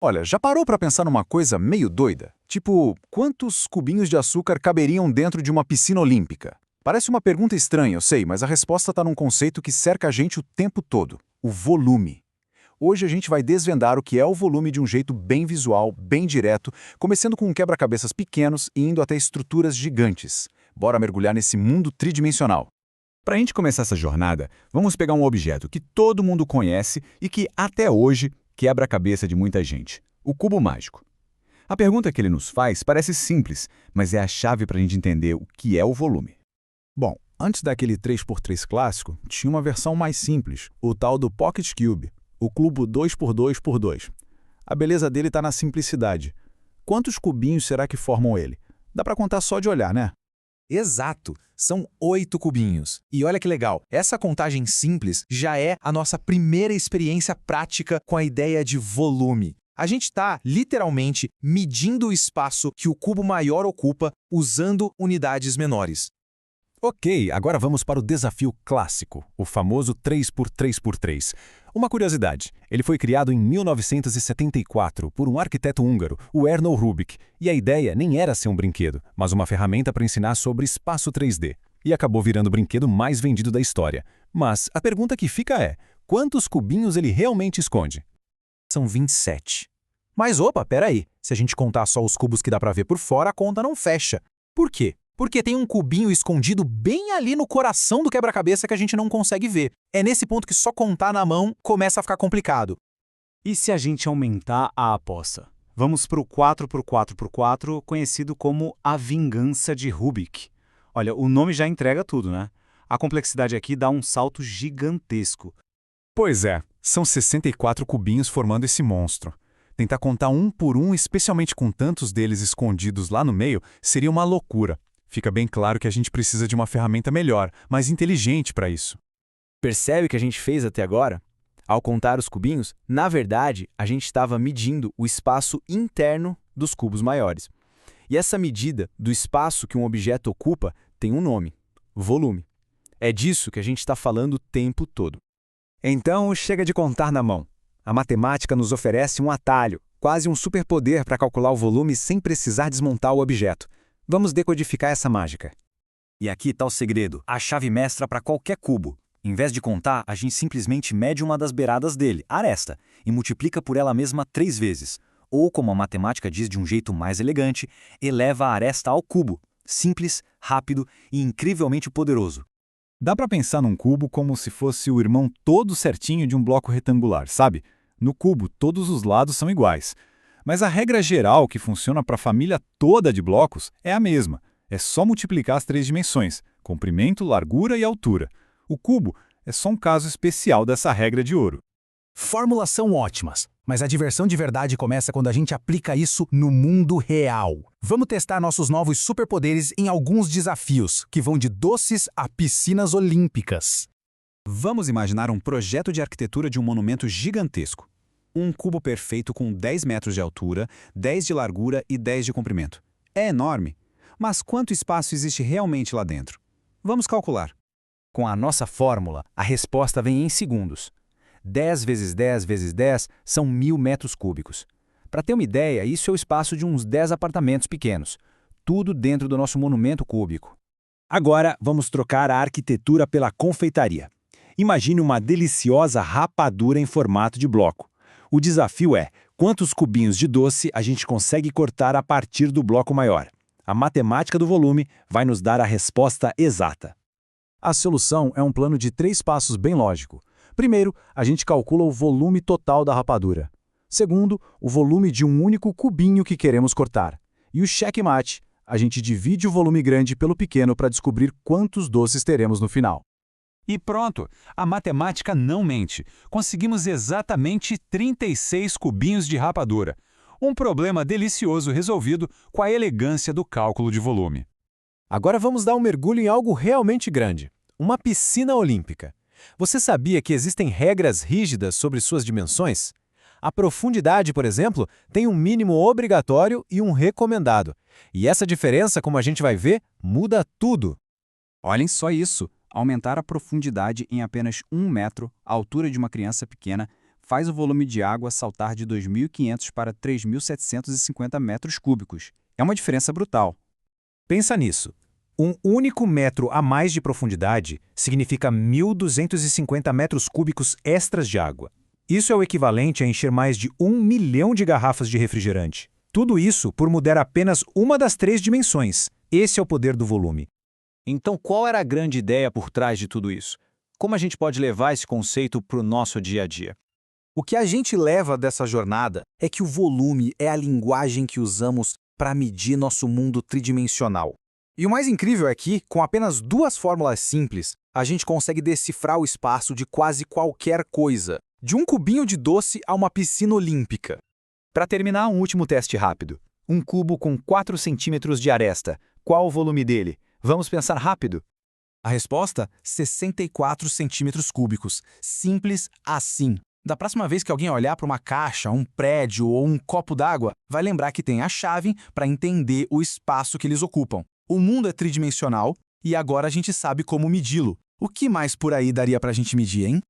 Olha, já parou para pensar numa coisa meio doida? Tipo, quantos cubinhos de açúcar caberiam dentro de uma piscina olímpica? Parece uma pergunta estranha, eu sei, mas a resposta está num conceito que cerca a gente o tempo todo: o volume. Hoje a gente vai desvendar o que é o volume de um jeito bem visual, bem direto, começando com quebra-cabeças pequenos e indo até estruturas gigantes. Bora mergulhar nesse mundo tridimensional. Para a gente começar essa jornada, vamos pegar um objeto que todo mundo conhece e que, até hoje, quebra a cabeça de muita gente: o cubo mágico. A pergunta que ele nos faz parece simples, mas é a chave para a gente entender o que é o volume. Bom, antes daquele 3x3 clássico, tinha uma versão mais simples, o tal do Pocket Cube, o cubo 2x2x2. A beleza dele está na simplicidade. Quantos cubinhos será que formam ele? Dá para contar só de olhar, né? Exato, são 8 cubinhos. E olha que legal, essa contagem simples já é a nossa primeira experiência prática com a ideia de volume. A gente está, literalmente, medindo o espaço que o cubo maior ocupa usando unidades menores. Ok, agora vamos para o desafio clássico, o famoso 3x3x3. Uma curiosidade, ele foi criado em 1974 por um arquiteto húngaro, o Erno Rubik, e a ideia nem era ser um brinquedo, mas uma ferramenta para ensinar sobre espaço 3D. E acabou virando o brinquedo mais vendido da história. Mas a pergunta que fica é: quantos cubinhos ele realmente esconde? São 27. Mas opa, peraí, se a gente contar só os cubos que dá para ver por fora, a conta não fecha. Por quê? Porque tem um cubinho escondido bem ali no coração do quebra-cabeça que a gente não consegue ver. É nesse ponto que só contar na mão começa a ficar complicado. E se a gente aumentar a aposta? Vamos para o 4x4x4, conhecido como a vingança de Rubik. Olha, o nome já entrega tudo, né? A complexidade aqui dá um salto gigantesco. Pois é, são 64 cubinhos formando esse monstro. Tentar contar um por um, especialmente com tantos deles escondidos lá no meio, seria uma loucura. Fica bem claro que a gente precisa de uma ferramenta melhor, mais inteligente para isso. Percebe o que a gente fez até agora? Ao contar os cubinhos, na verdade, a gente estava medindo o espaço interno dos cubos maiores. E essa medida do espaço que um objeto ocupa tem um nome: volume. É disso que a gente está falando o tempo todo. Então, chega de contar na mão. A matemática nos oferece um atalho, quase um superpoder para calcular o volume sem precisar desmontar o objeto. Vamos decodificar essa mágica. E aqui está o segredo, a chave mestra para qualquer cubo. Em vez de contar, a gente simplesmente mede uma das beiradas dele, a aresta, e multiplica por ela mesma 3 vezes. Ou, como a matemática diz de um jeito mais elegante, eleva a aresta ao cubo. Simples, rápido e incrivelmente poderoso. Dá para pensar num cubo como se fosse o irmão todo certinho de um bloco retangular, sabe? No cubo, todos os lados são iguais. Mas a regra geral que funciona para a família toda de blocos é a mesma. É só multiplicar as 3 dimensões: comprimento, largura e altura. O cubo é só um caso especial dessa regra de ouro. Fórmulas são ótimas, mas a diversão de verdade começa quando a gente aplica isso no mundo real. Vamos testar nossos novos superpoderes em alguns desafios, que vão de doces a piscinas olímpicas. Vamos imaginar um projeto de arquitetura de um monumento gigantesco. Um cubo perfeito com 10 metros de altura, 10 de largura e 10 de comprimento. É enorme. Mas quanto espaço existe realmente lá dentro? Vamos calcular. Com a nossa fórmula, a resposta vem em segundos. 10 vezes 10 vezes 10 são 1.000 metros cúbicos. Para ter uma ideia, isso é o espaço de uns 10 apartamentos pequenos. Tudo dentro do nosso monumento cúbico. Agora, vamos trocar a arquitetura pela confeitaria. Imagine uma deliciosa rapadura em formato de bloco. O desafio é: quantos cubinhos de doce a gente consegue cortar a partir do bloco maior? A matemática do volume vai nos dar a resposta exata. A solução é um plano de 3 passos bem lógico. Primeiro, a gente calcula o volume total da rapadura. Segundo, o volume de um único cubinho que queremos cortar. E o checkmate, a gente divide o volume grande pelo pequeno para descobrir quantos doces teremos no final. E pronto, a matemática não mente. Conseguimos exatamente 36 cubinhos de rapadura. Um problema delicioso resolvido com a elegância do cálculo de volume. Agora vamos dar um mergulho em algo realmente grande: uma piscina olímpica. Você sabia que existem regras rígidas sobre suas dimensões? A profundidade, por exemplo, tem um mínimo obrigatório e um recomendado. E essa diferença, como a gente vai ver, muda tudo. Olhem só isso. Aumentar a profundidade em apenas 1 metro, a altura de uma criança pequena, faz o volume de água saltar de 2.500 para 3.750 metros cúbicos. É uma diferença brutal. Pensa nisso. Um único metro a mais de profundidade significa 1.250 metros cúbicos extras de água. Isso é o equivalente a encher mais de 1 milhão de garrafas de refrigerante. Tudo isso por mudar apenas uma das 3 dimensões. Esse é o poder do volume. Então, qual era a grande ideia por trás de tudo isso? Como a gente pode levar esse conceito para o nosso dia a dia? O que a gente leva dessa jornada é que o volume é a linguagem que usamos para medir nosso mundo tridimensional. E o mais incrível é que, com apenas 2 fórmulas simples, a gente consegue decifrar o espaço de quase qualquer coisa, de um cubinho de doce a uma piscina olímpica. Para terminar, um último teste rápido. Um cubo com 4 centímetros de aresta. Qual o volume dele? Vamos pensar rápido. A resposta? 64 centímetros cúbicos. Simples assim. Da próxima vez que alguém olhar para uma caixa, um prédio ou um copo d'água, vai lembrar que tem a chave para entender o espaço que eles ocupam. O mundo é tridimensional e agora a gente sabe como medi-lo. O que mais por aí daria para a gente medir, hein?